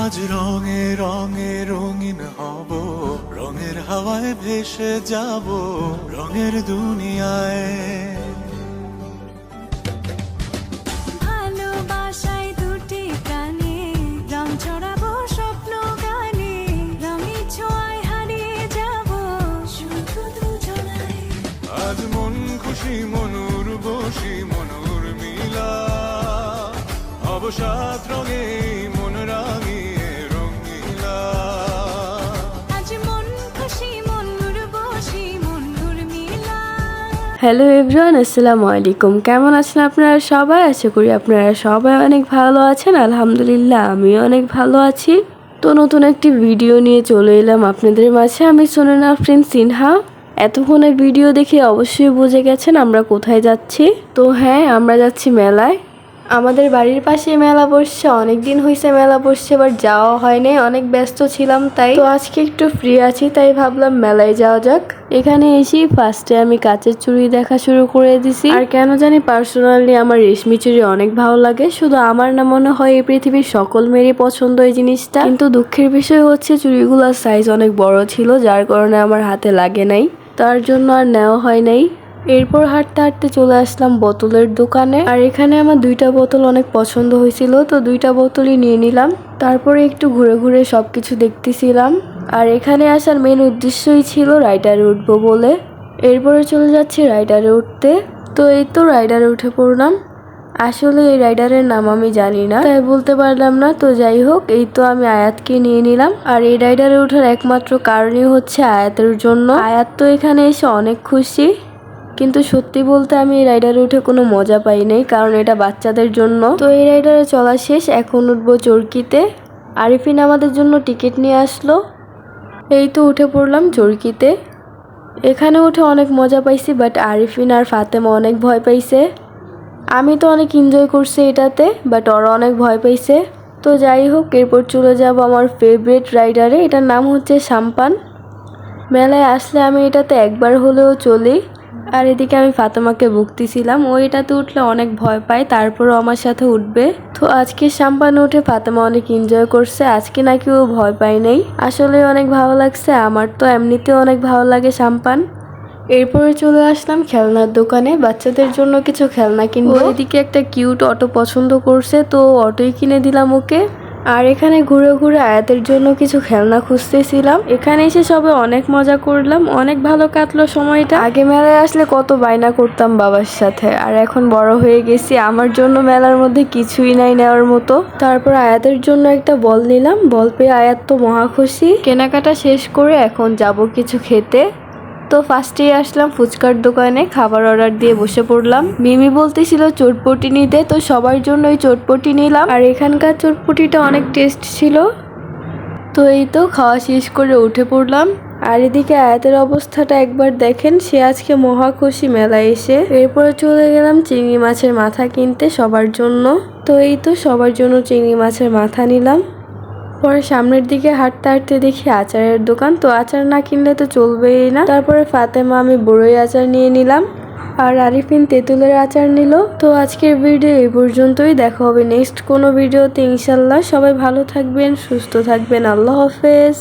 আজ রঙে রঙে রঙিন হব, রঙের হাওয়ায় ভেসে যাব রঙের দুনিয়ায়। ভালোবাসায় দুটি কানে রং ছড়াবো স্বপ্ন গানে, রঙের ছোঁয়ায় হারিয়ে যাব শুধু দুজনায়। আজ মন খুশি মনুর বসি মনুর মিলা, অবসাদ রঙে মন রাঙিয়ে রঙিলা। আজ মন খুশি মনুর বসি মনুর মিলা। হ্যালো এভরিওয়ান, আসসালামু আলাইকুম। কেমন আছেন আপনারা সবাই? আশা করি আপনারা সবাই অনেক ভালো আছেন। আলহামদুলিল্লাহ আমিও অনেক ভালো আছি। তো নতুন একটি ভিডিও নিয়ে চলে এলাম আপনাদের মাঝে। আমি সোনান আফরিন সিনহা। এতক্ষণে ভিডিও দেখে অবশ্যই বুঝে গেছেন আমরা কোথায় যাচ্ছি। তো হ্যাঁ, আমরা যাচ্ছি মেলায়। আমাদের বাড়ির পাশে মেলা বসছে, অনেকদিন হয়েছে মেলা বসছে, এবার যাওয়া হয়নি, অনেক ব্যস্ত ছিলাম তাই। তো আজকে একটু ফ্রি আছি তাই ভাবলাম মেলায় যাওয়া যাক। এখানে এসে ফার্স্টে আমি কাচের চুড়ি দেখা শুরু করে দিছি। আর কেন জানি পার্সোনালি আমার রেশমি চুড়ি অনেক ভালো লাগে। শুধু আমার না, মনে হয় এই পৃথিবীর সকল মেয়েরই পছন্দ এই জিনিসটা। কিন্তু দুঃখের বিষয় হচ্ছে চুড়িগুলোর সাইজ অনেক বড় ছিল, যার কারণে আমার হাতে লাগে নাই, তার জন্য আর নেওয়া হয় নাই। এরপর হাঁটতে হাঁটতে চলে আসলাম বোতলের দোকানে। আর এখানে আমার দুইটা বোতল অনেক পছন্দ হয়েছিল, তো দুইটা বোতলই নিয়ে নিলাম। তারপরে একটু ঘুরে ঘুরে সবকিছু দেখতেছিলাম। আর এখানে আসার মেন উদ্দেশ্যই ছিল রাইডারে উঠবো বলে। এরপরে চলে যাচ্ছি রাইডারে উঠতে। তো এই তো রাইডারে উঠে পড়লাম। আসলে এই রাইডারের নাম আমি জানি না, তাই বলতে পারলাম না। তো যাই হোক, এই তো আমি আয়াতকে নিয়ে নিলাম। আর এই রাইডারে ওঠার একমাত্র কারণই হচ্ছে আয়াতের জন্য। আয়াত তো এখানে এসে অনেক খুশি, কিন্তু সত্যি বলতে আমি এই রাইডারে উঠে কোনো মজা পাই নাই, কারণ এটা বাচ্চাদের জন্য। তো এই রাইডারে চলা শেষ, এখন উঠবো চরকিতে। আরিফিন আমাদের জন্য টিকিট নিয়ে আসলো। এই তো উঠে পড়লাম চরকিতে। এখানে উঠে অনেক মজা পাইছি, বাট আরিফিন আর ফাতেমা অনেক ভয় পাইছে। আমি তো অনেক এনজয় করছি এটাতে, বাট ওরা অনেক ভয় পাইছে। তো যাই হোক, এরপর চলে যাব আমার ফেভারিট রাইডারে। এটার নাম হচ্ছে সাম্পান। মেলায় আসলে আমি এটাতে একবার হলেও চলি। আর এদিকে আমি ফাতেমাকে বকতেছিলাম, ও এটাতে উঠলে অনেক ভয় পায়, তারপরও আমার সাথে উঠবে। তো আজকে সাম্পানে উঠে ফাতেমা অনেক এনজয় করছে। আজকে নাকি ও ভয় পায় নাই। আসলে অনেক ভালো লাগছে, আমার তো এমনিতেও অনেক ভালো লাগে সাম্পান। এরপরে চলে আসলাম খেলনার দোকানে, বাচ্চাদের জন্য কিছু খেলনা কিনবো। এদিকে একটা কিউট অটো পছন্দ করছে, তো অটোই কিনে দিলাম ওকে। আর এখানে ঘুরে ঘুরে আয়াতের জন্য কিছু খেলনা খুঁজতেছিলাম। এখানে এসে সবে অনেক মজা করলাম, অনেক ভালো কাটলো সময়টা। আগে মেলায় আসলে কত বায়না করতাম বাবার সাথে, আর এখন বড় হয়ে গেছি, আমার জন্য মেলার মধ্যে কিছুই নাই নেওয়ার মতো। তারপর আয়াতের জন্য একটা বল নিলাম, বল পেয়ে আয়াত তো মহা খুশি। কেনাকাটা শেষ করে এখন যাব কিছু খেতে। তো ফার্স্টেই আসলাম ফুচকার দোকানে, খাবার অর্ডার দিয়ে বসে পড়লাম। মিমি বলতেছিল চটপটি নিতে, তো সবার জন্য ওই চটপটি নিলাম। আর এখানকার চটপটিটা অনেক টেস্ট ছিল। তো এই তো খাওয়া শেষ করে উঠে পড়লাম। আর এদিকে আয়াতের অবস্থাটা একবার দেখেন, সে আজকে মহা খুশি মেলায় এসে। এরপরে চলে গেলাম চিংড়ি মাছের মাথা কিনতে সবার জন্য। তো এই তো সবার জন্য চিংড়ি মাছের মাথা নিলাম। পরে সামনের দিকে হাঁটতে হাঁটতে দেখি আচারের দোকান, তো আচার না কিনলে তো চলবেই না। তারপরে ফাতেমা আমি বড়ই আচার নিয়ে নিলাম, আর আরিফিন তেঁতুলের আচার নিল। তো আজকের ভিডিও এই পর্যন্তই, দেখা হবে নেক্সট কোনো ভিডিওতে ইনশাল্লাহ। সবাই ভালো থাকবেন, সুস্থ থাকবেন, আল্লাহ হাফেজ।